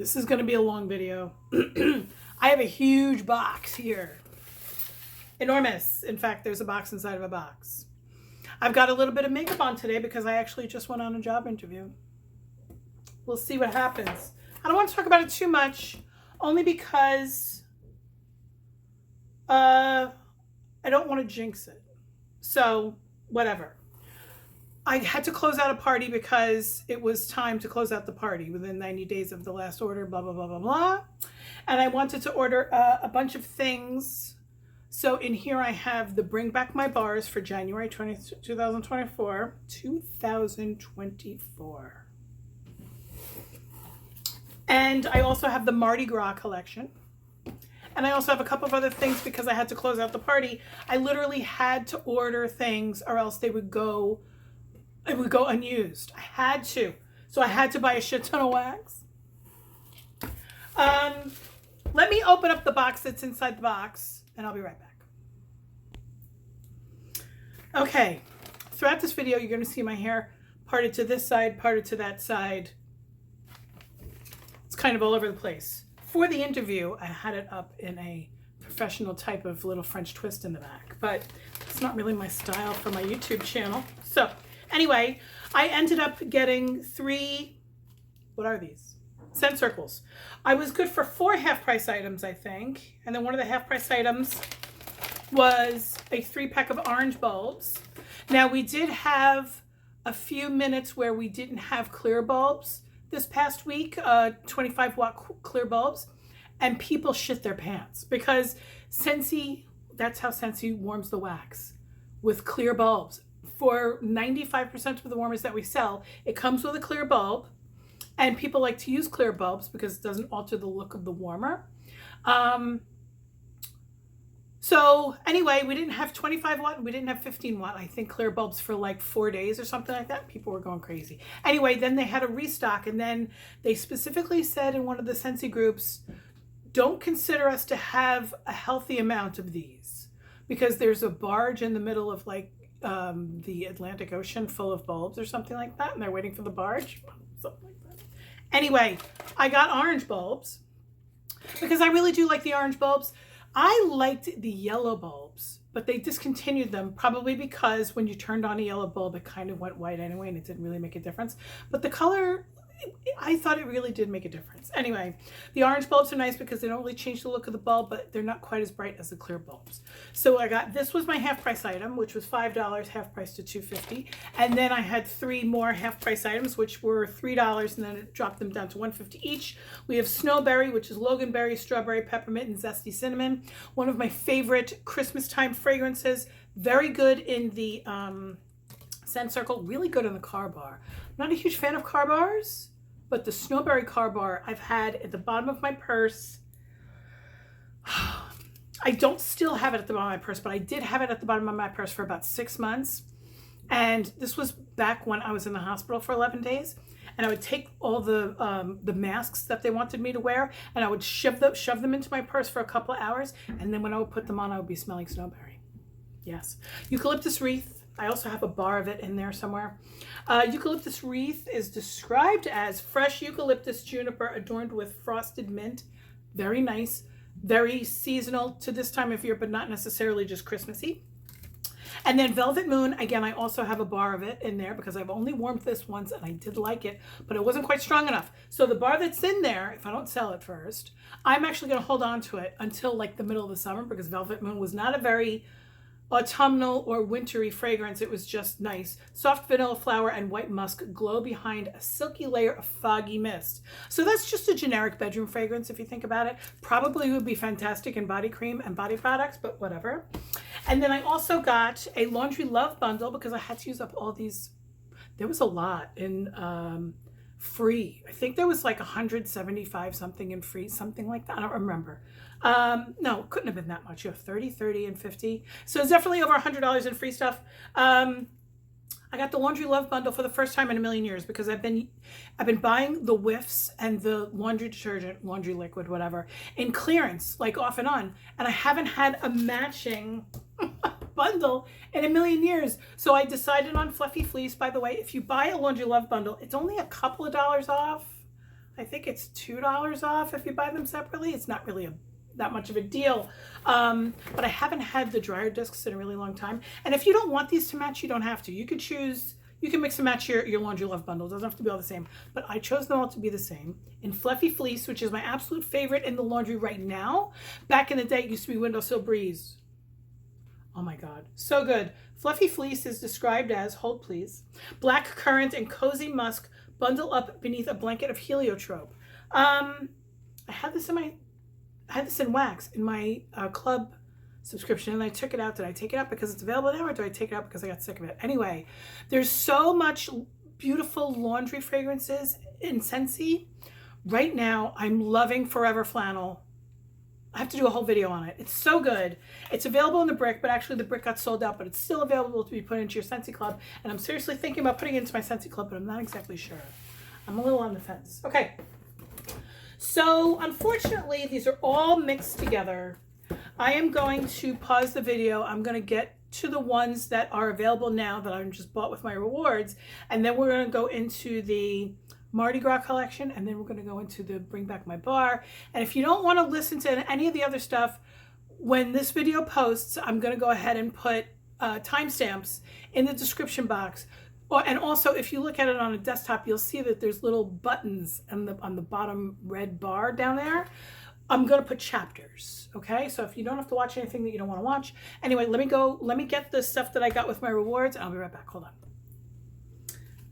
This is going to be a long video. I have a huge box here. Enormous. In fact, there's a box inside of a box. I've got a little bit of makeup on today because I actually just went on a job interview. We'll see what happens. I don't want to talk about it too much, only because I don't want to jinx it. So, whatever. I had to close out a party because it was time to close out the party within 90 days of the last order, blah, blah, blah, blah, blah. And I wanted to order a bunch of things. So in here I have the Bring Back My Bars for January 2024. And I also have the Mardi Gras collection. And I also have a couple of other things because I had to close out the party. I literally had to order things or else they would go unused. I had to. So I had to buy a shit ton of wax. Let me open up the box that's inside the box and I'll be right back. Okay. Throughout this video, you're going to see my hair parted to this side, parted to that side. It's kind of all over the place. For the interview, I had it up in a professional type of little French twist in the back, but it's not really my style for my YouTube channel. So anyway, I ended up getting 3, what are these? Scent circles. I was good for 4 half-price items, I think. And then one of the half-price items was a 3-pack of orange bulbs. Now, we did have a few minutes where we didn't have clear bulbs this past week, 25-watt clear bulbs, and people shit their pants because Scentsy, that's how Scentsy warms the wax, with clear bulbs. For 95% of the warmers that we sell, it comes with a clear bulb, and people like to use clear bulbs because it doesn't alter the look of the warmer. So anyway, we didn't have 25 watt and we didn't have 15 watt, I think, clear bulbs for like 4 days or something like that. People were going crazy. Anyway, then they had a restock, and then they specifically said in one of the Scentsy groups, don't consider us to have a healthy amount of these because there's a barge in the middle of like the Atlantic Ocean full of bulbs or something like that, and they're waiting for the barge, something like that. Anyway, I got orange bulbs because I really do like the orange bulbs. I liked the yellow bulbs, but they discontinued them probably because when you turned on a yellow bulb, it kind of went white anyway, and it didn't really make a difference. But the color, I thought it really did make a difference. Anyway, the orange bulbs are nice because they don't really change the look of the bulb, but they're not quite as bright as the clear bulbs. So I got, this was my half price item, which was $5, half price to $2.50. And then I had 3 more half price items, which were $3, and then it dropped them down to $1.50 each. We have Snowberry, which is loganberry, strawberry, peppermint, and zesty cinnamon. One of my favorite Christmas time fragrances. Very good in the scent circle, really good in the car bar. I'm not a huge fan of car bars, but the Snowberry car bar I've had at the bottom of my purse. I don't still have it at the bottom of my purse, but I did have it at the bottom of my purse for about 6 months. And this was back when I was in the hospital for 11 days. And I would take all the masks that they wanted me to wear, and I would shove them into my purse for a couple of hours. And then when I would put them on, I would be smelling Snowberry. Yes. Eucalyptus wreath. I also have a bar of it in there somewhere. Eucalyptus wreath is described as fresh eucalyptus juniper adorned with frosted mint. Very nice. Very seasonal to this time of year, but not necessarily just Christmassy. And then Velvet Moon, again, I also have a bar of it in there because I've only warmed this once and I did like it, but it wasn't quite strong enough. So the bar that's in there, if I don't sell it first, I'm actually going to hold on to it until like the middle of the summer because Velvet Moon was not a very autumnal or wintry fragrance. It was just nice. Soft vanilla flower and white musk glow behind a silky layer of foggy mist. So that's just a generic bedroom fragrance if you think about it. Probably would be fantastic in body cream and body products, but whatever. And then I also got a laundry love bundle because I had to use up all these. There was a lot in free. I think there was like 175 something in free, something like that. I don't remember. No, it couldn't have been that much. You have 30, and 50. So it's definitely over $100 in free stuff. I got the laundry love bundle for the first time in a million years because I've been buying the Whiffs and the laundry detergent, laundry liquid, whatever, in clearance, like off and on. And I haven't had a matching bundle in a million years. So I decided on Fluffy Fleece. By the way, if you buy a laundry love bundle, it's only a couple of dollars off. I think it's $2 off if you buy them separately. It's not really that much of a deal. But I haven't had the dryer discs in a really long time. And if you don't want these to match, you don't have to. You could choose, you can mix and match your Laundry Love bundle. It doesn't have to be all the same. But I chose them all to be the same. In Fluffy Fleece, which is my absolute favorite in the laundry right now. Back in the day, it used to be Windowsill Breeze. Oh my God, so good. Fluffy Fleece is described as, hold please, black currant and cozy musk bundle up beneath a blanket of heliotrope. I had this in wax in my club subscription, and I took it out. Did I take it out because it's available now, or do I take it out because I got sick of it? Anyway, there's so much beautiful laundry fragrances in Scentsy. Right now, I'm loving Forever Flannel. I have to do a whole video on it. It's so good. It's available in the brick, but actually the brick got sold out, but it's still available to be put into your Scentsy Club. And I'm seriously thinking about putting it into my Scentsy Club, but I'm not exactly sure. I'm a little on the fence. Okay. So unfortunately, these are all mixed together. I am going to pause the video. I'm going to get to the ones that are available now that I just bought with my rewards. And then we're going to go into the Mardi Gras collection, and then we're going to go into the Bring Back My Bar. And if you don't want to listen to any of the other stuff, when this video posts, I'm going to go ahead and put timestamps in the description box. And also, if you look at it on a desktop, you'll see that there's little buttons on the bottom red bar down there. I'm going to put chapters, okay? So if you don't have to watch anything that you don't want to watch. Anyway, let me get the stuff that I got with my rewards, and I'll be right back. Hold on.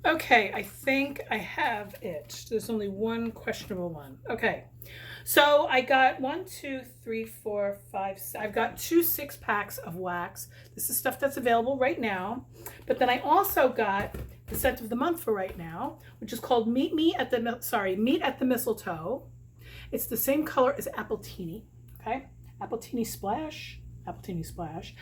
Okay, I think I have it. There's only one questionable one. Okay, so I got 1, 2, 3, 4, 5, I've got 2 6-packs of wax. This is stuff that's available right now. But then I also got the scent of the month for right now, which is called Meet at the Mistletoe. It's the same color as Appletini, okay? Appletini Splash. Appletini Splash.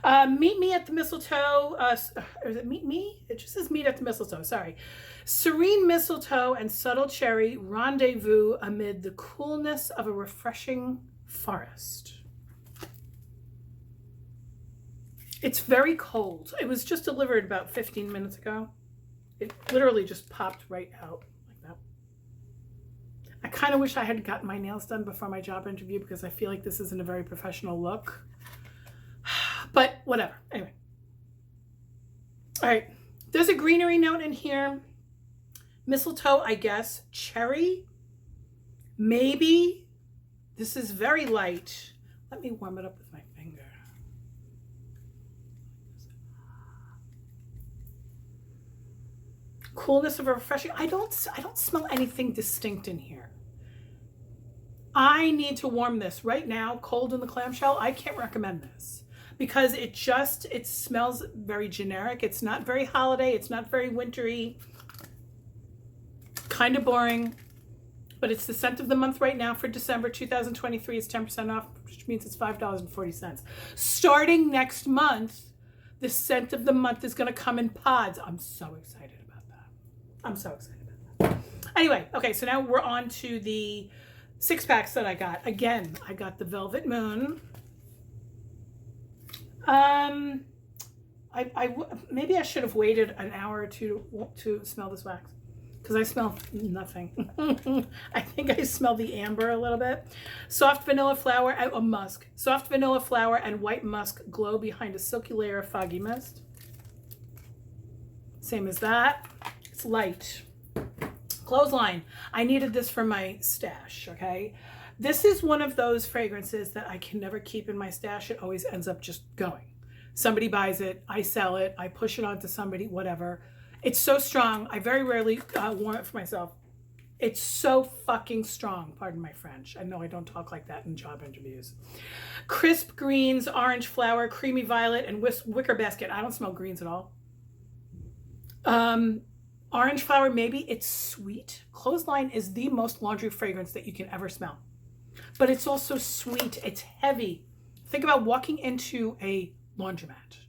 Meet Me at the Mistletoe. Or is it Meet Me? It just says Meet at the Mistletoe. Sorry. Serene mistletoe and subtle cherry rendezvous amid the coolness of a refreshing forest. It's very cold. It was just delivered about 15 minutes ago. It literally just popped right out like that. I kind of wish I had gotten my nails done before my job interview because I feel like this isn't a very professional look. But whatever. Anyway. All right. There's a greenery note in here. Mistletoe, I guess. Cherry. Maybe. This is very light. Let me warm it up with my finger. Coolness of a refreshing. I don't smell anything distinct in here. I need to warm this right now. Cold in the clamshell. I can't recommend this because it smells very generic. It's not very holiday. It's not very wintry. Kind of boring, but it's the scent of the month right now for December 2023. It's 10% off, which means it's $5.40. Starting next month, the scent of the month is going to come in pods. I'm so excited about that. I'm so excited about that. Anyway, okay, so now we're on to the 6-packs that I got. Again, I got the Velvet Moon. Maybe I should have waited an hour or two to smell this wax because I smell nothing. I think I smell the amber a little bit. Soft vanilla flower, musk. Soft vanilla flower and white musk glow behind a silky layer of foggy mist. Same as that. It's light. Clothesline. I needed this for my stash, okay? This is one of those fragrances that I can never keep in my stash. It always ends up just going. Somebody buys it, I sell it, I push it on to somebody, whatever. It's so strong. I very rarely warm it for myself. It's so fucking strong. Pardon my French. I know I don't talk like that in job interviews. Crisp greens, orange flower, creamy violet, and wicker basket. I don't smell greens at all. Orange flower, maybe. It's sweet. Clothesline is the most laundry fragrance that you can ever smell. But it's also sweet. It's heavy. Think about walking into a laundromat.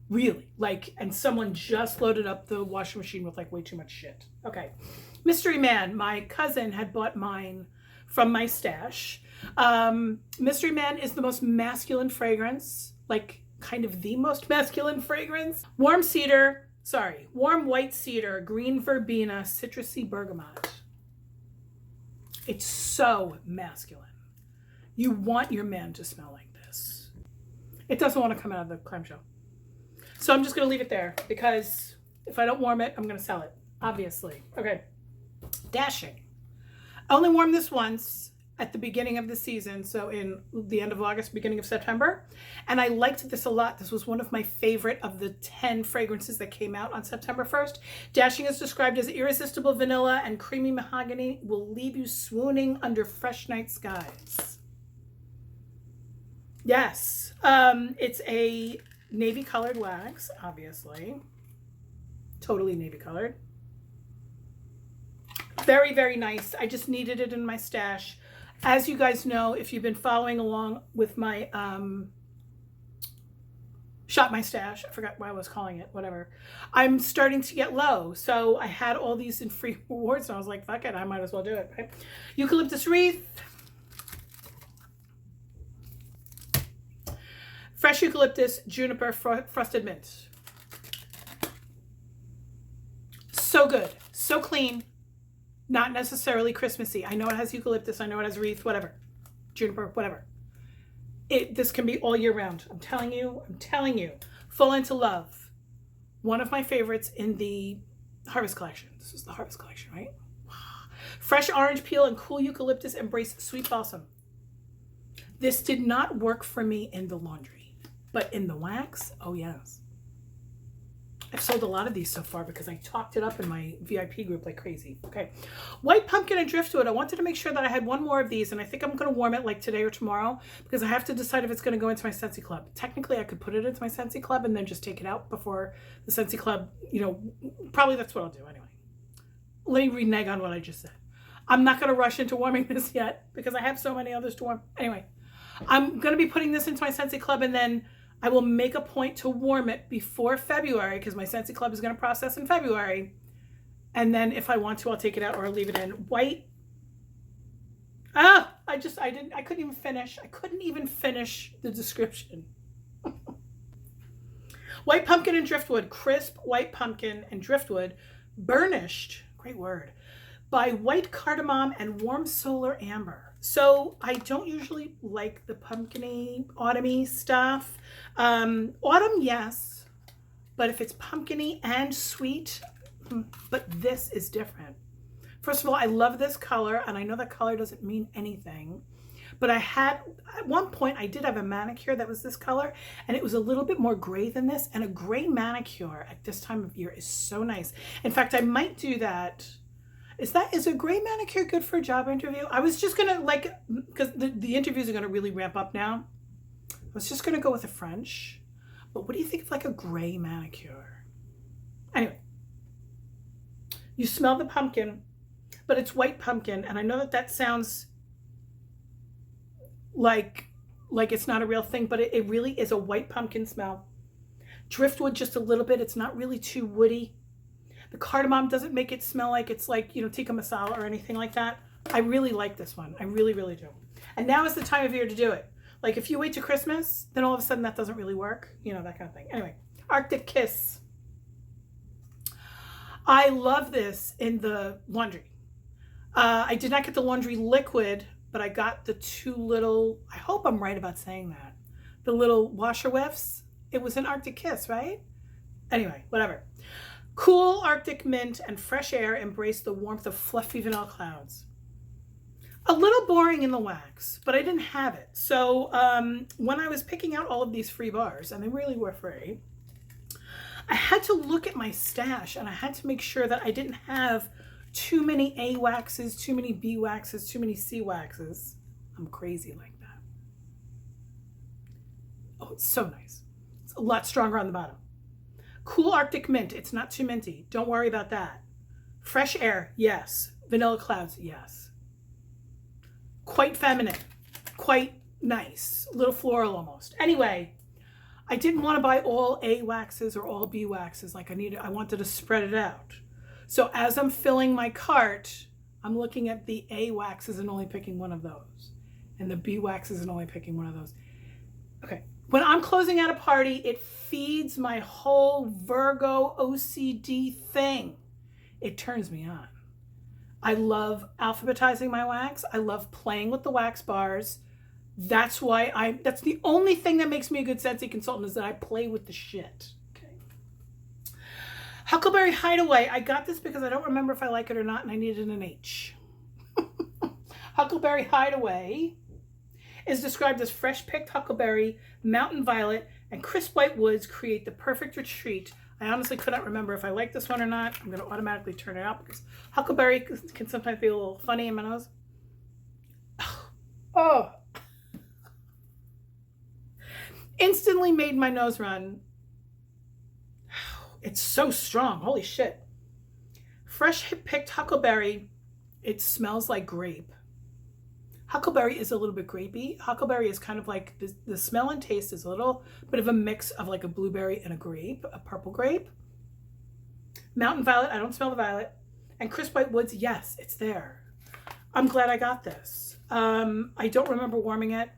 Really. And someone just loaded up the washing machine with way too much shit. Okay. Mystery Man. My cousin had bought mine from my stash. Mystery Man is the most masculine fragrance. Kind of the most masculine fragrance. Warm white cedar, green verbena, citrusy bergamot. It's so masculine. You want your man to smell like this. It doesn't want to come out of the clamshell. So I'm just going to leave it there because if I don't warm it, I'm going to sell it, obviously. Okay. Dashing. I only warmed this once at the beginning of the season, so in the end of August, beginning of September, and I liked this a lot. This was one of my favorite of the 10 fragrances that came out on September 1st. Dashing is described as irresistible vanilla and creamy mahogany, will leave you swooning under fresh night skies. Yes, it's a navy colored wax, obviously. Totally navy colored. Very, very nice. I just needed it in my stash. As you guys know, if you've been following along with my Shop My Stash, I forgot what I was calling it, whatever. I'm starting to get low. So I had all these in free rewards and I was like, fuck it, I might as well do it, right? Eucalyptus wreath. Fresh eucalyptus, juniper, frosted mint. So good, so clean. Not necessarily Christmassy. I know it has eucalyptus. I know it has wreath, whatever. Juniper, whatever. This can be all year round. I'm telling you. Fall into love. One of my favorites in the Harvest Collection. This is the Harvest Collection, right? Fresh orange peel and cool eucalyptus embrace sweet balsam. This did not work for me in the laundry, but in the wax, oh yes. I've sold a lot of these so far because I talked it up in my VIP group like crazy. Okay. White pumpkin and driftwood. I wanted to make sure that I had one more of these, and I think I'm going to warm it like today or tomorrow because I have to decide if it's going to go into my Scentsy Club. Technically, I could put it into my Scentsy Club and then just take it out before the Scentsy Club, you know, probably that's what I'll do anyway. Let me renege on what I just said. I'm not going to rush into warming this yet because I have so many others to warm. Anyway, I'm going to be putting this into my Scentsy Club and then I will make a point to warm it before February because my Scentsy Club is going to process in February. And then if I want to, I'll take it out or I'll leave it in. White. I couldn't even finish. I couldn't even finish the description. White pumpkin and driftwood. Crisp white pumpkin and driftwood. Burnished. Great word. By white cardamom and warm solar amber. So I don't usually like the pumpkin-y, autumn-y stuff. Autumn, yes. But if it's pumpkin-y and sweet, but this is different. First of all, I love this color, and I know that color doesn't mean anything. But at one point, I did have a manicure that was this color, and it was a little bit more gray than this, and a gray manicure at this time of year is so nice. In fact, I might do that. Is a gray manicure good for a job interview? I was just gonna because the interviews are gonna really ramp up now. I was just gonna go with a French, but what do you think of like a gray manicure? Anyway, you smell the pumpkin, but it's white pumpkin, and I know that sounds like it's not a real thing, but it really is a white pumpkin smell. Driftwood just a little bit. It's not really too woody. The cardamom doesn't make it smell like it's like, you know, tikka masala or anything like that. I really like this one. I really, really do. And now is the time of year to do it. Like if you wait to Christmas, then all of a sudden that doesn't really work. You know, that kind of thing. Anyway, Arctic Kiss. I love this in the laundry. I did not get the laundry liquid, but I got the two little, I hope I'm right about saying that, the little washer whiffs. It was an Arctic Kiss, right? Anyway, whatever. Cool Arctic mint and fresh air embrace the warmth of fluffy vanilla clouds. A little boring in the wax, but I didn't have it. So when I was picking out all of these free bars, and they really were free, I had to look at my stash and I had to make sure that I didn't have too many A waxes, too many B waxes, too many C waxes. I'm crazy like that. Oh, it's so nice. It's a lot stronger on the bottom. Cool Arctic mint. It's not too minty. Don't worry about that. Fresh air. Yes. Vanilla clouds. Yes. Quite feminine. Quite nice. A little floral almost. Anyway, I didn't want to buy all A waxes or all B waxes like I wanted to spread it out. So as I'm filling my cart, I'm looking at the A waxes and only picking one of those. And the B waxes and only picking one of those. Okay. When I'm closing out a party, it feeds my whole Virgo OCD thing. It turns me on. I love alphabetizing my wax. I love playing with the wax bars. That's the only thing that makes me a good Scentsy consultant, is that I play with the shit. Okay. Huckleberry Hideaway. I got this because I don't remember if I like it or not, and I needed an H. Huckleberry Hideaway is described as fresh picked huckleberry, mountain violet, and crisp white woods create the perfect retreat. I honestly could not remember if I like this one or not. I'm going to automatically turn it out because huckleberry can sometimes be a little funny in my nose. Oh. Instantly made my nose run. It's so strong. Holy shit. Fresh picked huckleberry. It smells like grape. Huckleberry is a little bit grapey. Huckleberry is kind of like, the smell and taste is a little bit of a mix of like a blueberry and a grape, a purple grape. Mountain violet, I don't smell the violet. And crisp white woods, yes, it's there. I'm glad I got this. I don't remember warming it.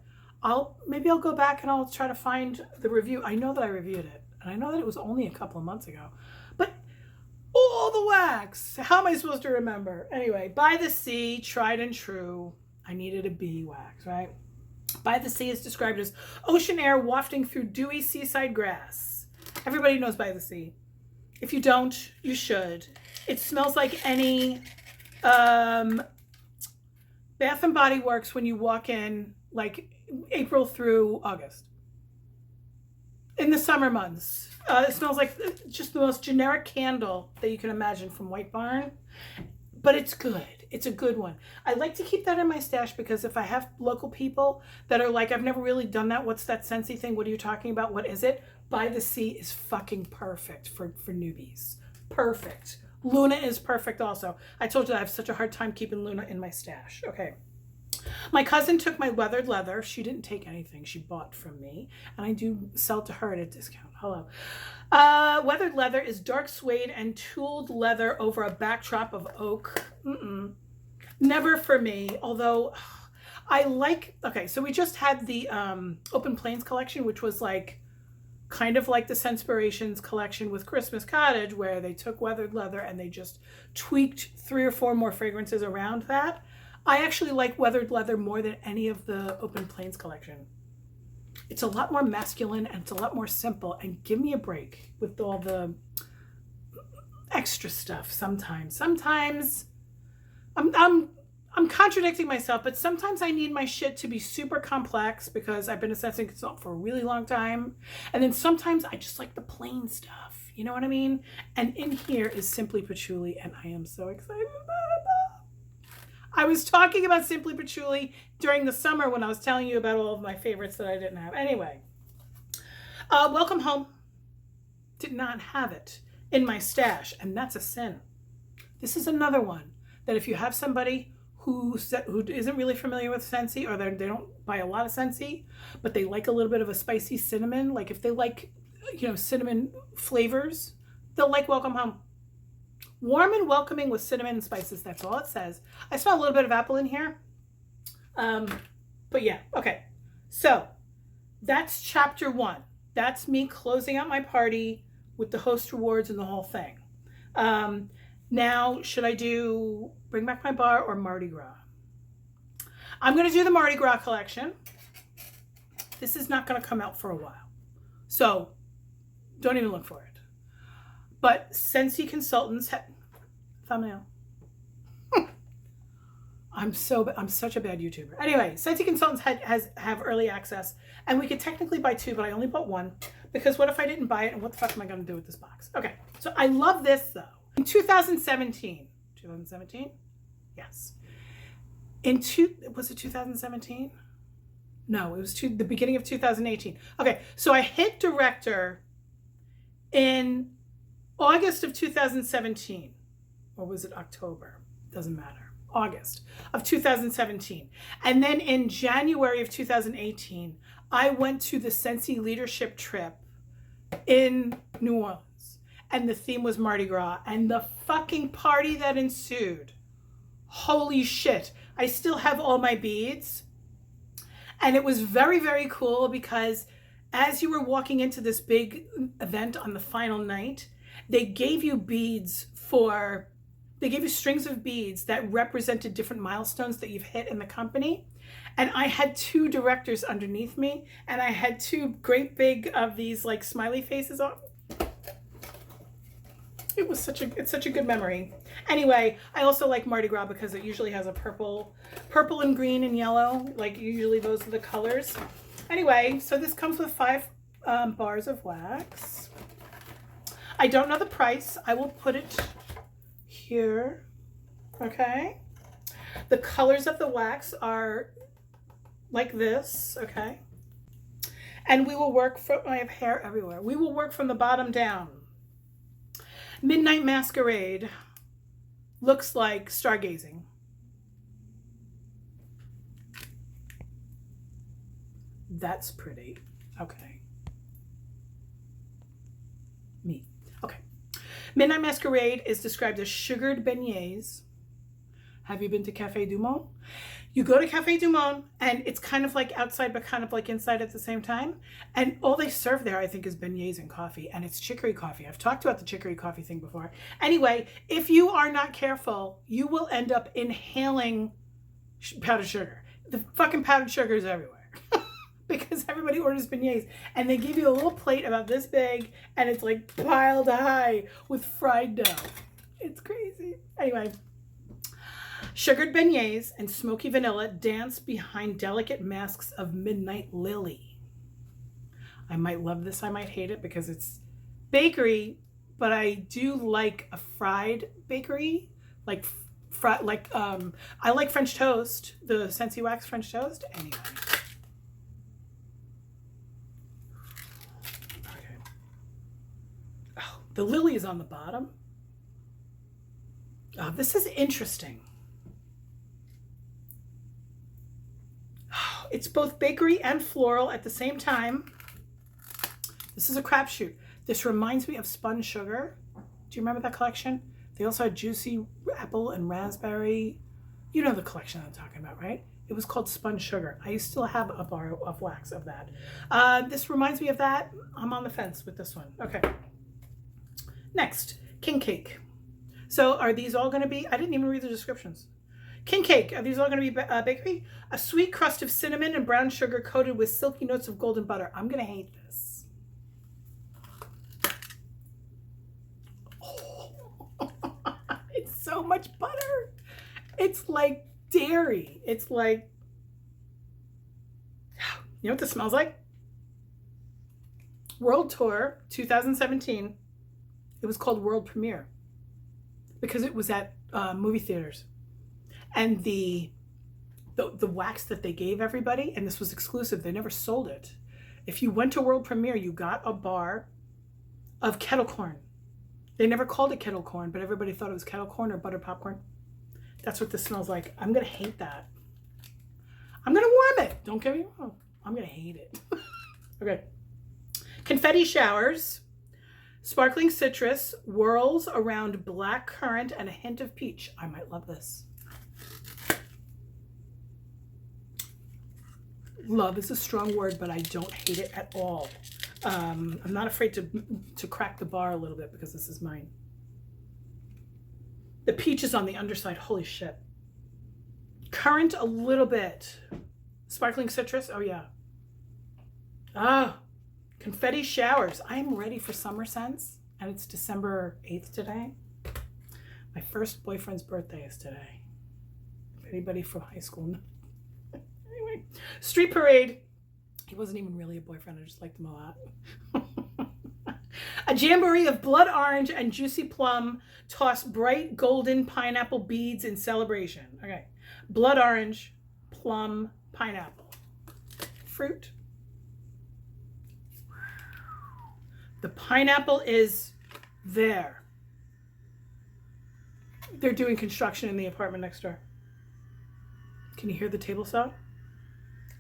Maybe I'll go back and I'll try to find the review. I know that I reviewed it, and I know that it was only a couple of months ago. But all the wax, how am I supposed to remember? Anyway, By the Sea, tried and true. I needed a bee wax, right? By the Sea is described as ocean air wafting through dewy seaside grass. Everybody knows By the Sea. If you don't, you should. It smells like any Bath and Body Works when you walk in, like April through August. In the summer months. It smells like just the most generic candle that you can imagine from White Barn. But it's good. It's a good one. I like to keep that in my stash because if I have local people that are like, I've never really done that. What's that Scentsy thing? What are you talking about? What is it? By the Sea is fucking perfect for newbies. Perfect. Luna is perfect also. I told you I have such a hard time keeping Luna in my stash. Okay. My cousin took my weathered leather. She didn't take anything. She bought from me. And I do sell to her at a discount. Hello. Weathered leather is dark suede and tooled leather over a backdrop of oak. Never for me. Although I like... Okay, so we just had the Open Plains collection, which was like kind of like the Scentspirations collection with Christmas Cottage, where they took weathered leather and they just tweaked 3 or 4 more fragrances around that. I actually like weathered leather more than any of the Open Plains collection. It's a lot more masculine and it's a lot more simple, and give me a break with all the extra stuff sometimes. Sometimes I'm contradicting myself, but sometimes I need my shit to be super complex because I've been a Scentsy consultant for a really long time. And then sometimes I just like the plain stuff. You know what I mean? And in here is Simply Patchouli, and I am so excited about it. I was talking about Simply Patchouli during the summer when I was telling you about all of my favorites that I didn't have. Anyway, Welcome Home. Did not have it in my stash, and that's a sin. This is another one that if you have somebody who isn't really familiar with Scentsy, or they don't buy a lot of Scentsy, but they like a little bit of a spicy cinnamon, like if they like, cinnamon flavors, they'll like Welcome Home. Warm and welcoming with cinnamon and spices. That's all it says. I smell a little bit of apple in here. But yeah, okay. So that's chapter 1. That's me closing out my party with the host rewards and the whole thing. Now, should I do Bring Back My Bar or Mardi Gras? I'm going to do the Mardi Gras collection. This is not going to come out for a while. So don't even look for it. But Scentsy consultants thumbnail. I'm such a bad YouTuber. Anyway, Scentsy consultants have early access, and we could technically buy 2, but I only bought 1 because what if I didn't buy it, and what the fuck am I going to do with this box? Okay, so I love this though. In 2017, yes. Was it 2017? No, it was the beginning of 2018. Okay, so I hit director in August of 2017, or was it October? Doesn't matter. August of 2017. And then in January of 2018, I went to the Scentsy leadership trip in New Orleans, and the theme was Mardi Gras, and the fucking party that ensued. Holy shit. I still have all my beads, and it was very, very cool because as you were walking into this big event on the final night, they gave you beads for they gave you strings of beads that represented different milestones that you've hit in the company. And I had 2 directors underneath me, and I had 2 great big of these like smiley faces on. It's such a good memory. Anyway, I also like Mardi Gras because it usually has a purple and green and yellow. Like usually those are the colors. Anyway, so this comes with 5 bars of wax. I don't know the price. I will put it here. Okay. The colors of the wax are like this. Okay. And we will work from, I have hair everywhere. We will work from the bottom down. Midnight Masquerade looks like stargazing. That's pretty. Okay. Me. Okay. Midnight Masquerade is described as sugared beignets. Have you been to Café du Monde? You go to Café du Monde, and it's kind of like outside, but kind of like inside at the same time. And all they serve there, I think, is beignets and coffee, and it's chicory coffee. I've talked about the chicory coffee thing before. Anyway, if you are not careful, you will end up inhaling powdered sugar. The fucking powdered sugar is everywhere. Because everybody orders beignets, and they give you a little plate about this big, and it's like piled high with fried dough. It's crazy. Anyway. Sugared beignets and smoky vanilla dance behind delicate masks of midnight lily. I might love this, I might hate it because it's bakery, but I do like a fried bakery, like I like French toast, the Scentsy Wax French toast. Anyway. Okay. Oh, the lily is on the bottom. Oh, this is interesting. It's both bakery and floral at the same time. This is a crapshoot. This reminds me of Spun Sugar. Do you remember that collection? They also had juicy apple and raspberry. You know the collection I'm talking about, right? It was called Spun Sugar. I still have a bar of wax of that. This reminds me of that. I'm on the fence with this one. Okay. Next, King Cake. So are these all going to be, I didn't even read the descriptions. King Cake, are these all going to be bakery? A sweet crust of cinnamon and brown sugar coated with silky notes of golden butter. I'm going to hate this. Oh. It's so much butter. It's like dairy. It's like, you know what this smells like? World Tour 2017. It was called World Premiere because it was at movie theaters. And the wax that they gave everybody, and this was exclusive, they never sold it. If you went to World Premiere, you got a bar of kettle corn. They never called it kettle corn, but everybody thought it was kettle corn or butter popcorn. That's what this smells like. I'm going to hate that. I'm going to warm it. Don't get me wrong. I'm going to hate it. Okay. Confetti showers. Sparkling citrus whirls around black currant and a hint of peach. I might love this. Love is a strong word, but I don't hate it at all. I'm not afraid to crack the bar a little bit because this is mine. The peach is on the underside. Holy shit. Currant a little bit. Sparkling citrus. Oh yeah. Ah, confetti showers. I'm ready for summer scents, and it's December 8th today. My first boyfriend's birthday is today. If anybody from high school knows. Anyway, Street Parade. He wasn't even really a boyfriend. I just liked him a lot. A jamboree of blood orange and juicy plum toss bright golden pineapple beads in celebration. Okay. Blood orange, plum, pineapple. Fruit. The pineapple is there. They're doing construction in the apartment next door. Can you hear the table saw?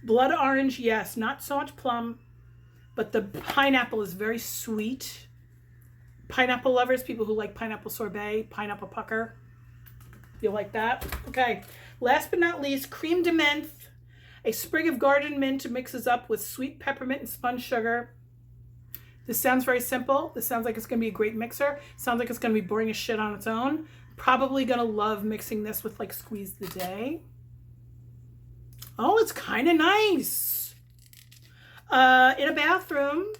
Blood orange, yes, not so much plum, but the pineapple is very sweet. Pineapple lovers, people who like pineapple sorbet, pineapple pucker. You like that? Okay. Last but not least, creme de menthe. A sprig of garden mint mixes up with sweet peppermint and spun sugar. This sounds very simple. This sounds like it's going to be a great mixer. Sounds like it's going to be boring as shit on its own. Probably gonna love mixing this with like Squeeze the Day. Oh, it's kind of nice. In a bathroom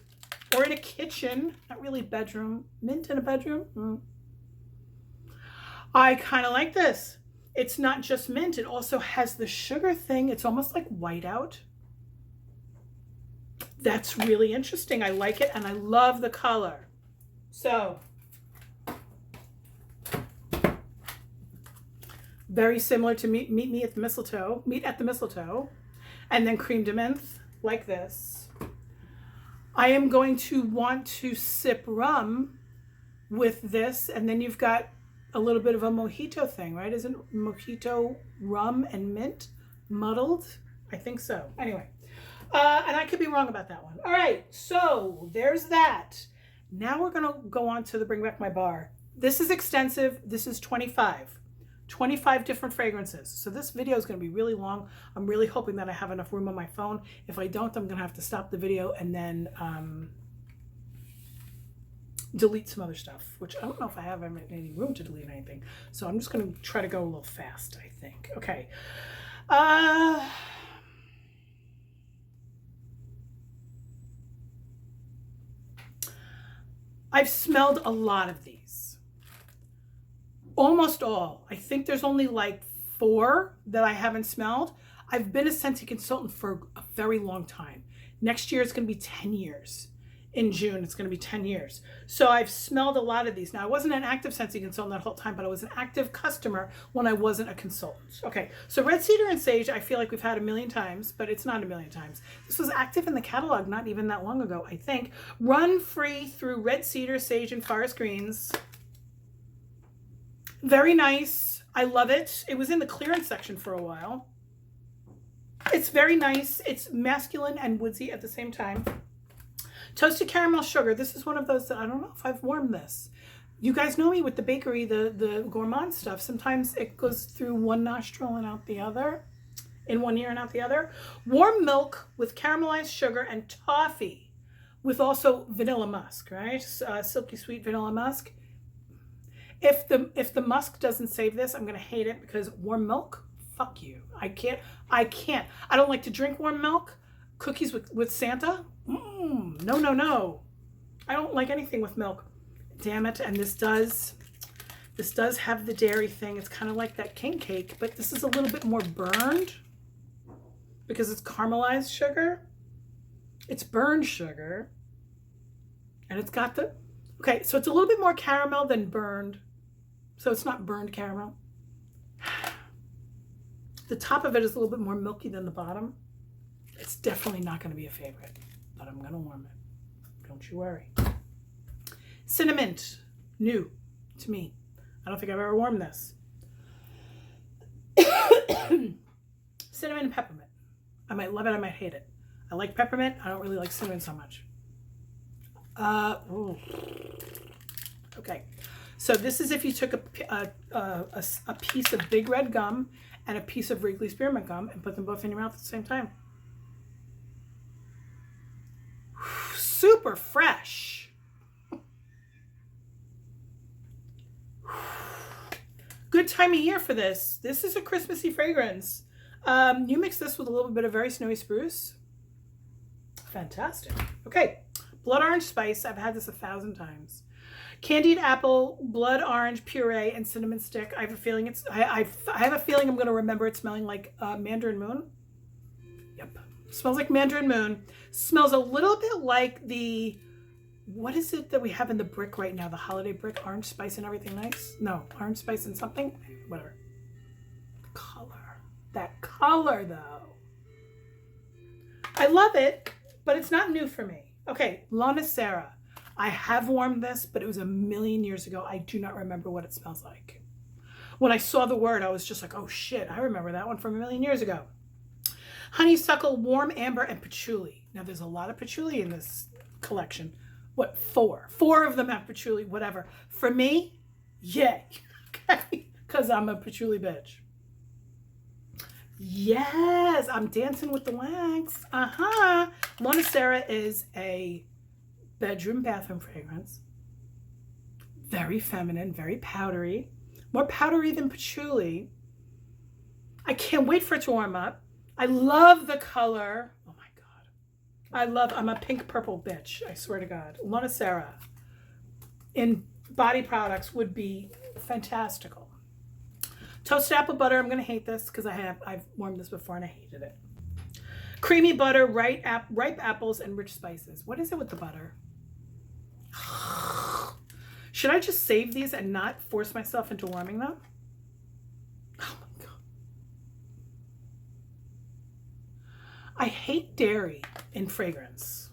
or in a kitchen, not really bedroom. Mint in a bedroom. I kind of like this. It's not just mint, it also has the sugar thing. It's almost like whiteout. That's really interesting. I like it and I love the color. So, very similar to Meet Me at the Mistletoe, Meet at the Mistletoe, and then Cream de Menthe, like this. I am going to want to sip rum with this, and then you've got a little bit of a mojito thing, right? Isn't mojito rum and mint muddled? I think so. Anyway, and I could be wrong about that one. All right, so there's that. Now we're gonna go on to the Bring Back My Bar. This is extensive. This is 25 different fragrances. So this video is gonna be really long. I'm really hoping that I have enough room on my phone. If I don't, I'm gonna have to stop the video and then delete some other stuff, which I don't know if I have any room to delete anything. So I'm just gonna try to go a little fast, I think. Okay. I've smelled a lot of these. Almost all. I think there's only like 4 that I haven't smelled. I've been a Scentsy consultant for a very long time. Next year it's gonna be 10 years. In June, it's going to be 10 years. So I've smelled a lot of these. Now, I wasn't an active Scentsy consultant that whole time, but I was an active customer when I wasn't a consultant. Okay, so Red Cedar and Sage, I feel like we've had a million times, but it's not a million times. This was active in the catalog not even that long ago, I think. Run free through Red Cedar, Sage, and Forest Greens. Very nice. I love it. It was in the clearance section for a while. It's very nice. It's masculine and woodsy at the same time. Toasted caramel sugar. This is one of those that I don't know if I've warmed this. You guys know me with the bakery, the gourmand stuff. Sometimes it goes through one nostril and out the other, in one ear and out the other. Warm milk with caramelized sugar and toffee with also vanilla musk, right? Silky sweet vanilla musk. If the musk doesn't save this, I'm going to hate it because warm milk, fuck you. I can't. I don't like to drink warm milk. Cookies with Santa? No. I don't like anything with milk. Damn it. And this does have the dairy thing. It's kind of like that king cake, but this is a little bit more burned because it's caramelized sugar. It's burned sugar. And it's got the, okay, so it's a little bit more caramel than burned. So it's not burned caramel. The top of it is a little bit more milky than the bottom. It's definitely not going to be a favorite, but I'm going to warm it. Don't you worry. Cinnamon, new to me. I don't think I've ever warmed this. Cinnamon and peppermint. I might love it, I might hate it. I like peppermint. I don't really like cinnamon so much. Okay, so this is if you took a piece of Big Red gum and a piece of Wrigley Spearmint gum and put them both in your mouth at the same time. Super fresh. Good time of year for this. This is a Christmassy fragrance. You mix this with a little bit of Very Snowy Spruce. Fantastic. Okay, blood orange spice. I've had this 1,000 times. Candied apple, blood orange puree, and cinnamon stick. I have a feeling it's. I have a feeling I'm going to remember it smelling like Mandarin Moon. Yep, smells like Mandarin Moon. Smells a little bit like the. What is it that we have in the brick right now? The holiday brick, orange spice and everything nice. No, orange spice and something. Whatever. Color. That color though. I love it, but it's not new for me. Okay, La Nicera. I have warmed this, but it was a million years ago. I do not remember what it smells like. When I saw the word, I was just like, oh shit, I remember that one from a million years ago. Honeysuckle, warm amber, and patchouli. Now there's a lot of patchouli in this collection. What, 4? 4 of them have patchouli, whatever. For me, yay. Okay, because I'm a patchouli bitch. Yes, I'm dancing with the wax. La Nicera is a bedroom bathroom fragrance. Very feminine, very powdery, more powdery than patchouli. I can't wait for it to warm up. I love the color. Oh my God. I'm a pink purple bitch. I swear to God. Lana Sarah in body products would be fantastical. Toasted apple butter. I'm going to hate this because I've warmed this before and I hated it. Creamy butter, ripe apples, and rich spices. What is it with the butter? Should I just save these and not force myself into warming them? Oh my God. I hate dairy in fragrance.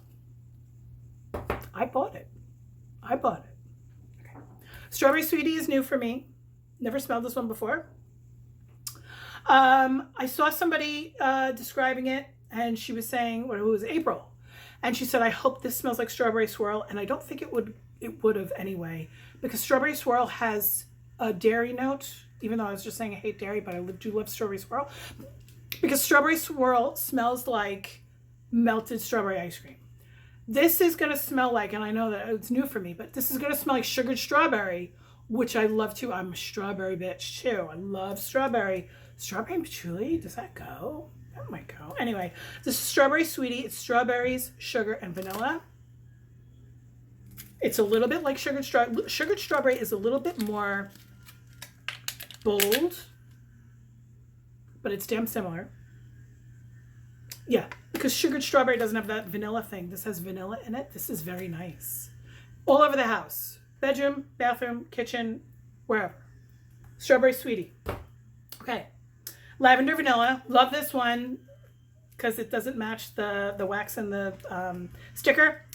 I bought it. Okay. Strawberry Sweetie is new for me. Never smelled this one before. I saw somebody describing it, and she was saying, well, it was April, and she said, I hope this smells like strawberry swirl, and I don't think it would have anyway, because strawberry swirl has a dairy note, even though I was just saying I hate dairy, but I do love strawberry swirl, because strawberry swirl smells like melted strawberry ice cream. This is going to smell like, and I know that it's new for me, but this is going to smell like sugared strawberry, which I love too. I'm a strawberry bitch too. I love strawberry. Strawberry and patchouli, does that go? That might go. Anyway, this is Strawberry Sweetie. It's strawberries, sugar, and vanilla. It's a little bit like sugared strawberry. Sugared strawberry is a little bit more bold, but it's damn similar. Yeah, because sugared strawberry doesn't have that vanilla thing. This has vanilla in it. This is very nice. All over the house. Bedroom, bathroom, kitchen, wherever. Strawberry Sweetie. Okay. Lavender vanilla. Love this one because it doesn't match the wax and the sticker.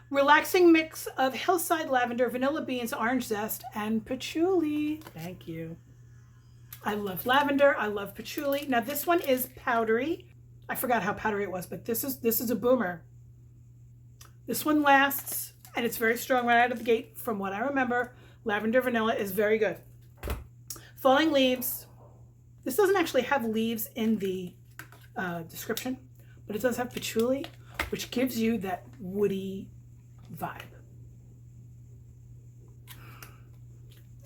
Relaxing mix of hillside lavender, vanilla beans, orange zest, and patchouli. Thank you. I love lavender. I love patchouli. Now this one is powdery. I forgot how powdery it was, but this is a boomer. This one lasts, and it's very strong right out of the gate. From what I remember, lavender vanilla is very good. Falling leaves. This doesn't actually have leaves in the description, but it does have patchouli, which gives you that woody vibe.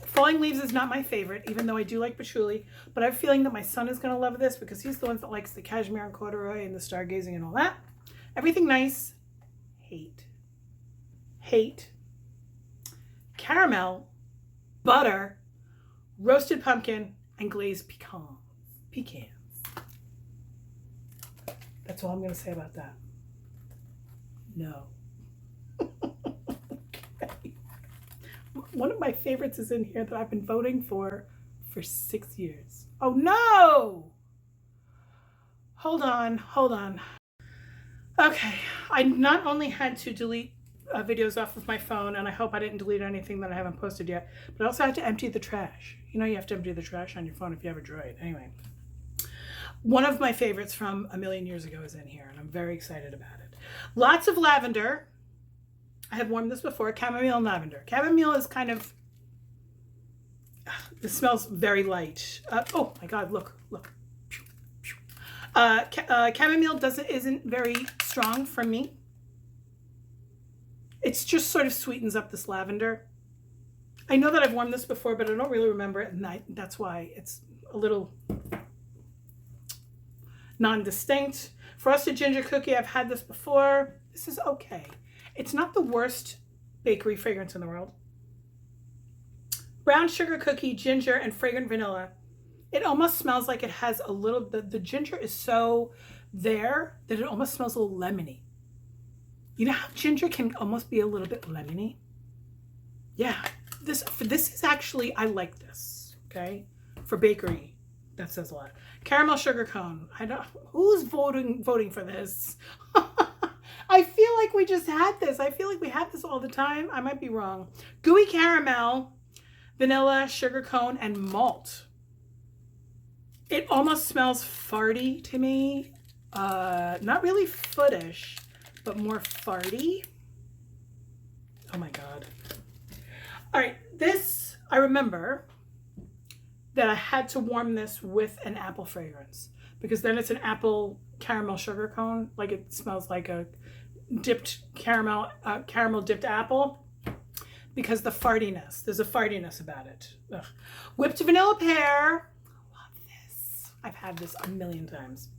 Falling leaves is not my favorite, even though I do like patchouli, but I have a feeling that my son is going to love this because he's the one that likes the cashmere and corduroy and the stargazing and all that. Everything nice. Hate. Caramel, butter, roasted pumpkin, and glazed pecans. That's all I'm going to say about that. No. Okay. One of my favorites is in here that I've been voting for 6 years. Oh no! Hold on. Okay, I not only had to delete videos off of my phone, and I hope I didn't delete anything that I haven't posted yet, but I also had to empty the trash. You know you have to empty the trash on your phone if you have a Droid. Anyway, one of my favorites from a million years ago is in here, and I'm very excited about it. Lots of lavender. I have warmed this before. Chamomile and lavender. Chamomile is kind of, this smells very light. Oh my God, look. Chamomile isn't very strong for me. It's just sort of sweetens up this lavender. I know that I've warmed this before, but I don't really remember it, and that's why it's a little non-distinct. Frosted ginger cookie, I've had this before. This is okay. It's not the worst bakery fragrance in the world. Brown sugar cookie, ginger, and fragrant vanilla. It almost smells like it has a little, the ginger is so there that it almost smells a little lemony. You know how ginger can almost be a little bit lemony? Yeah, this is actually, I like this, okay? For bakery, that says a lot. Caramel sugar cone. I don't, who's voting for this? I feel like we just had this. I feel like we have this all the time. I might be wrong. Gooey caramel, vanilla, sugar cone, and malt. It almost smells farty to me. Not really footish, but more farty. Oh my God. All right, this, I remember that I had to warm this with an apple fragrance because then it's an apple caramel sugar cone. Like it smells like a dipped caramel dipped apple. because the fartiness, there's a fartiness about it. Ugh. Whipped vanilla pear. Love this. I've had this a million times.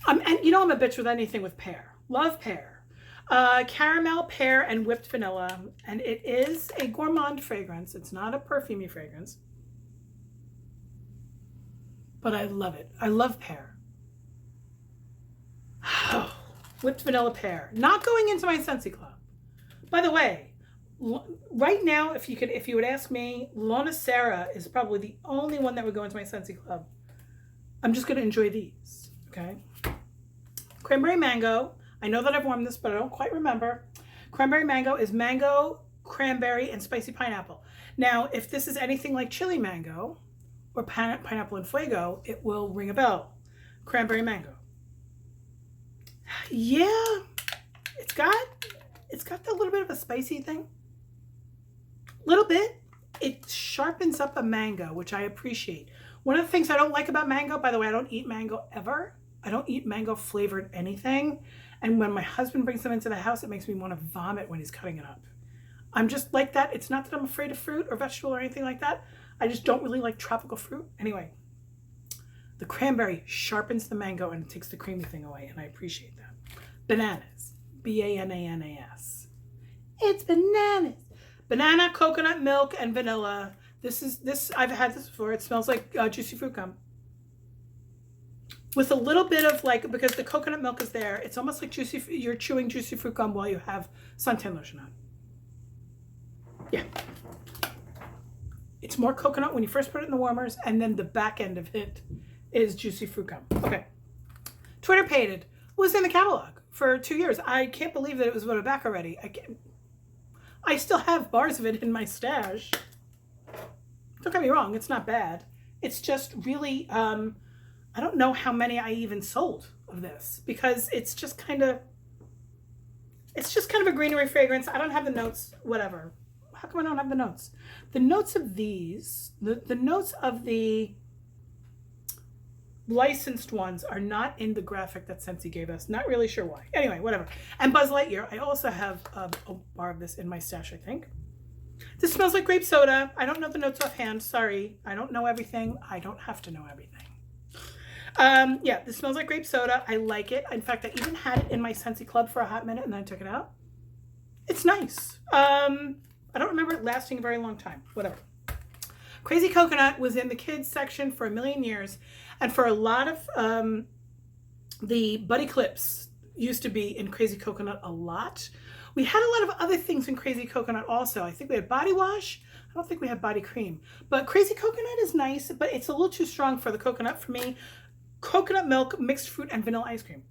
And you know I'm a bitch with anything with pear. Love pear. Caramel, pear, and whipped vanilla. And it is a gourmand fragrance. It's not a perfumey fragrance. But I love it. I love pear. Oh, whipped vanilla pear. Not going into my Scentsy Club. By the way, right now, if you would ask me, Lona Sarah is probably the only one that would go into my Scentsy Club. I'm just going to enjoy these, okay? Cranberry mango. I know that I've warmed this, but I don't quite remember. Cranberry mango is mango, cranberry, and spicy pineapple. Now, if this is anything like chili mango or pineapple and fuego, it will ring a bell. Cranberry mango. Yeah, it's got that little bit of a spicy thing. Little bit. It sharpens up a mango, which I appreciate. One of the things I don't like about mango, by the way, I don't eat mango ever. I don't eat mango flavored anything. And when my husband brings them into the house, it makes me want to vomit when he's cutting it up. I'm just like that. It's not that I'm afraid of fruit or vegetable or anything like that. I just don't really like tropical fruit. Anyway, the cranberry sharpens the mango and it takes the creamy thing away, and I appreciate that. Bananas. B-A-N-A-N-A-S. It's bananas. Banana, coconut milk, and vanilla. I've had this before. It smells like juicy fruit gum. With a little bit of because the coconut milk is there, it's almost like you're chewing juicy fruit gum while you have suntan lotion on. Yeah. It's more coconut when you first put it in the warmers, and then the back end of it is juicy fruit gum. Okay. Twitter Pated was in the catalog for 2 years. I can't believe that it was voted back already. I still have bars of it in my stash. Don't get me wrong, it's not bad. It's just really, I don't know how many I even sold of this, because it's just kind of a greenery fragrance. I don't have the notes, whatever. How come I don't have the notes? The notes of these, the notes of the licensed ones are not in the graphic that Scentsy gave us. Not really sure why. Anyway, whatever. And BuzzLightyear, I also have a bar of this in my stash, I think. This smells like grape soda. I don't know the notes offhand. Sorry. I don't know everything. I don't have to know everything. Yeah, this smells like grape soda. I like it. In fact, I even had it in my Scentsy Club for a hot minute and then I took it out. It's nice. I don't remember it lasting a very long time. Whatever. Crazy Coconut was in the kids section for a million years. And for a lot of the Buddy Clips used to be in Crazy Coconut a lot. We had a lot of other things in Crazy Coconut also. I think we had body wash. I don't think we had body cream. But Crazy Coconut is nice, but it's a little too strong for the coconut for me. Coconut milk, mixed fruit, and vanilla ice cream.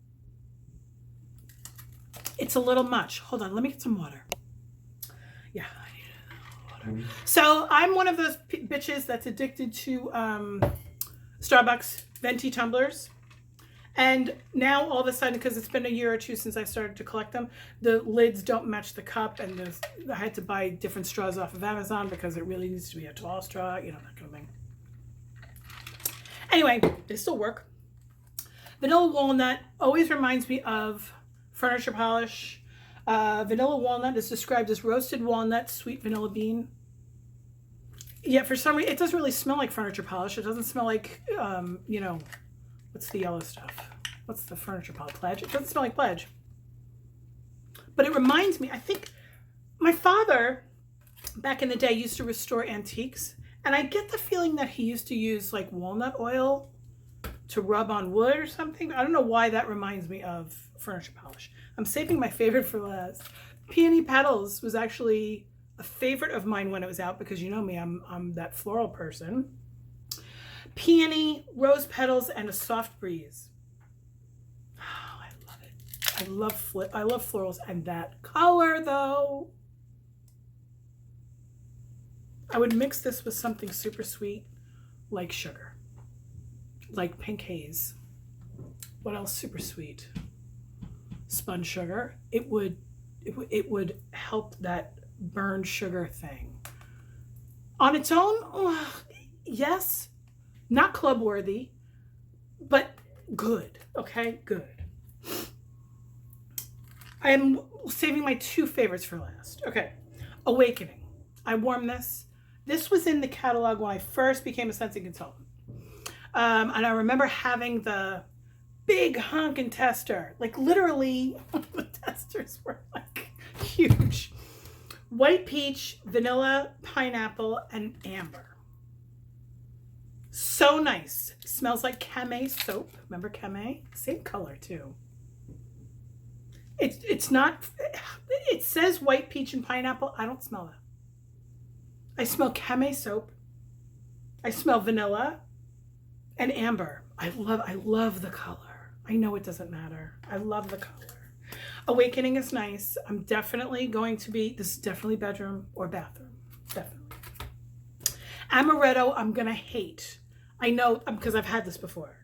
It's a little much. Hold on, let me get some water. Yeah, I need water. So I'm one of those bitches that's addicted to Starbucks venti tumblers. And now all of a sudden, because it's been a year or two since I started to collect them, the lids don't match the cup, and I had to buy different straws off of Amazon because it really needs to be a tall straw, you know, that kind of thing. Anyway, they still work. Vanilla walnut always reminds me of furniture polish. Vanilla walnut is described as roasted walnut, sweet vanilla bean. Yeah, for some reason, it doesn't really smell like furniture polish. It doesn't smell like, you know, what's the yellow stuff? What's the furniture polish? Pledge? It doesn't smell like Pledge. But it reminds me, I think my father, back in the day, used to restore antiques. And I get the feeling that he used to use like walnut oil to rub on wood or something. I don't know why that reminds me of furniture polish. I'm saving my favorite for last. Peony Petals was actually a favorite of mine when it was out, because you know me, I'm that floral person. Peony, rose petals, and a soft breeze. Oh, I love it. I love florals, and that color though. I would mix this with something super sweet like sugar, like pink haze. What else super sweet? Spun sugar. It would help that burned sugar thing. On its own, yes, not club worthy, but good. Okay, good. I am saving my two favorites for last. Okay. Awakening. I warmed this. This was in the catalog when I first became a Scentsy consultant. And I remember having the big honkin' tester. Like literally, the testers were like huge. White peach, vanilla, pineapple, and amber. So nice. Smells like Came soap. Remember Came? Same color too. It's not, it says white peach and pineapple. I don't smell that. I smell Came soap. I smell vanilla and amber. I love the color. I know it doesn't matter. I love the color. Awakening is nice. I'm definitely going to be, this is definitely bedroom or bathroom. Definitely. Amaretto, I'm going to hate. I know because I've had this before.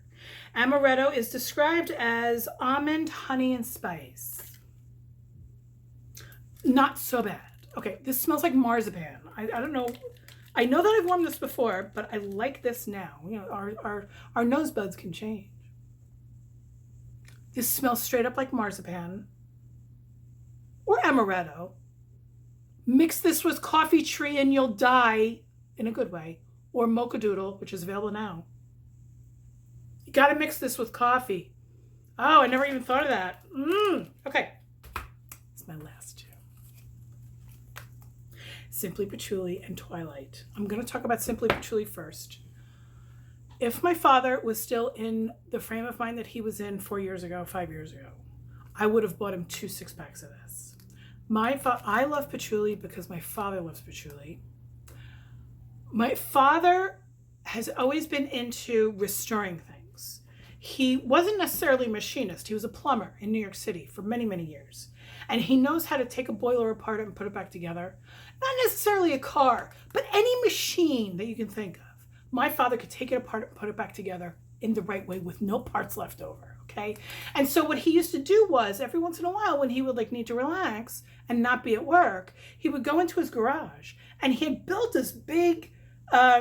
Amaretto is described as almond, honey, and spice. Not so bad. Okay, this smells like marzipan. I don't know. I know that I've worn this before, but I like this now. You know, our nose buds can change. This smells straight up like marzipan or amaretto. Mix this with coffee tree and you'll die in a good way, or mocha doodle, which is available now. You got to mix this with coffee. Oh, I never even thought of that. Okay, it's my last two. Simply Patchouli and Twilight. I'm going to talk about Simply Patchouli first. If my father was still in the frame of mind that he was in 4 years ago, 5 years ago, I would have bought him 2 6-packs of this. I love patchouli because my father loves patchouli. My father has always been into restoring things. He wasn't necessarily a machinist. He was a plumber in New York City for many, many years. And he knows how to take a boiler apart and put it back together. Not necessarily a car, but any machine that you can think of. My father could take it apart and put it back together in the right way with no parts left over, okay? And so what he used to do was every once in a while when he would like need to relax and not be at work, he would go into his garage and he had built this big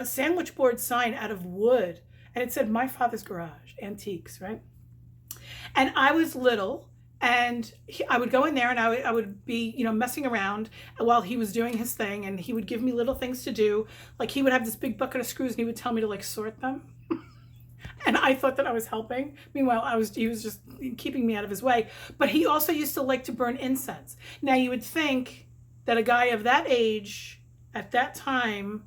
sandwich board sign out of wood. And it said, "My Father's Garage, Antiques," right? And I was little. And I would go in there and I would be, you know, messing around while he was doing his thing. And he would give me little things to do. Like he would have this big bucket of screws and he would tell me to like sort them. And I thought that I was helping. Meanwhile, he was just keeping me out of his way. But he also used to like to burn incense. Now you would think that a guy of that age at that time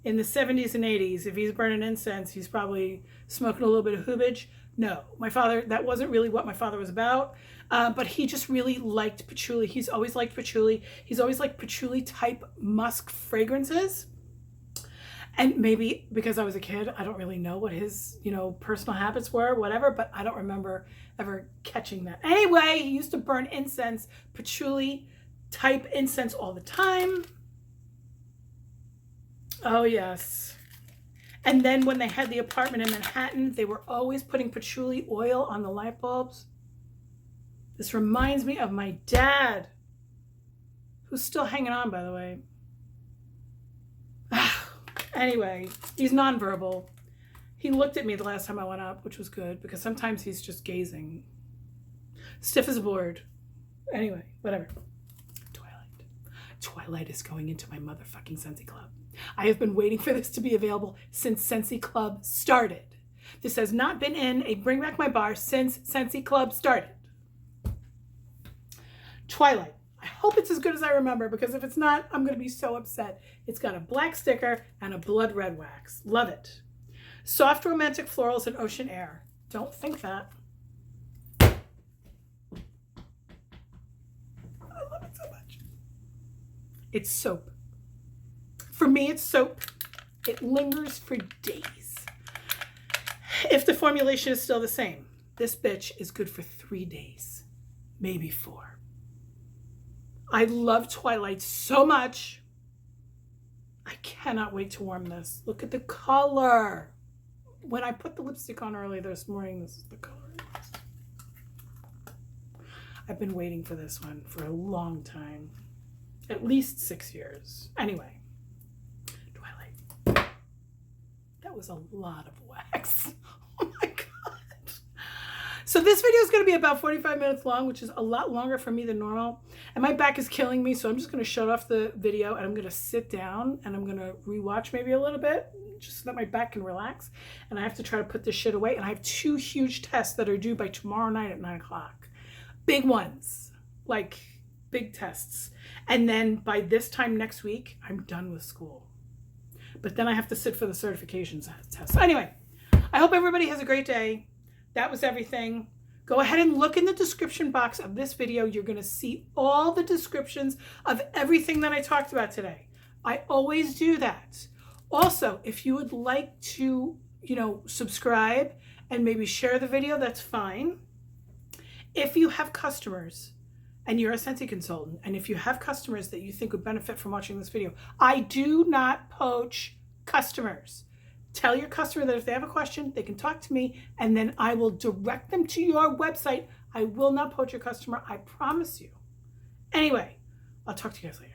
in the 70s and 80s, if he's burning incense, he's probably smoking a little bit of hoobage. No, my father, that wasn't really what my father was about. But he just really liked patchouli. He's always liked patchouli. He's always liked patchouli type musk fragrances. And maybe because I was a kid, I don't really know what his, you know, personal habits were, whatever, but I don't remember ever catching that. Anyway, he used to burn incense, patchouli type incense all the time. Oh, yes. And then when they had the apartment in Manhattan, they were always putting patchouli oil on the light bulbs. This reminds me of my dad, who's still hanging on, by the way. Anyway, he's nonverbal. He looked at me the last time I went up, which was good, because sometimes he's just gazing. Stiff as a board. Anyway, whatever. Twilight. Twilight is going into my motherfucking Scentsy Club. I have been waiting for this to be available since Scentsy Club started. This has not been in a Bring Back My Bar since Scentsy Club started. Twilight. I hope it's as good as I remember, because if it's not, I'm going to be so upset. It's got a black sticker and a blood red wax. Love it. Soft romantic florals and ocean air. Don't think that. I love it so much. It's soap. For me, it's soap. It lingers for days. If the formulation is still the same, this bitch is good for 3 days, maybe 4. I love Twilight so much. I cannot wait to warm this. Look at the color. When I put the lipstick on early this morning, this is the color it is. I've been waiting for this one for a long time. At least 6 years. Anyway, Twilight. That was a lot of wax. Oh my God. So this video is going to be about 45 minutes long, which is a lot longer for me than normal. And my back is killing me, so I'm just going to shut off the video and I'm going to sit down and I'm going to rewatch maybe a little bit, just so that my back can relax. And I have to try to put this shit away. And I have 2 huge tests that are due by tomorrow night at 9 o'clock. Big ones, like big tests. And then by this time next week, I'm done with school. But then I have to sit for the certifications test. So anyway, I hope everybody has a great day. That was everything. Go ahead and look in the description box of this video. You're going to see all the descriptions of everything that I talked about today. I always do that. Also, if you would like to, subscribe and maybe share the video, that's fine. If you have customers and you're a Scentsy consultant, and if you have customers that you think would benefit from watching this video, I do not poach customers. Tell your customer that if they have a question, they can talk to me, and then I will direct them to your website. I will not poach your customer. I promise you. Anyway, I'll talk to you guys later.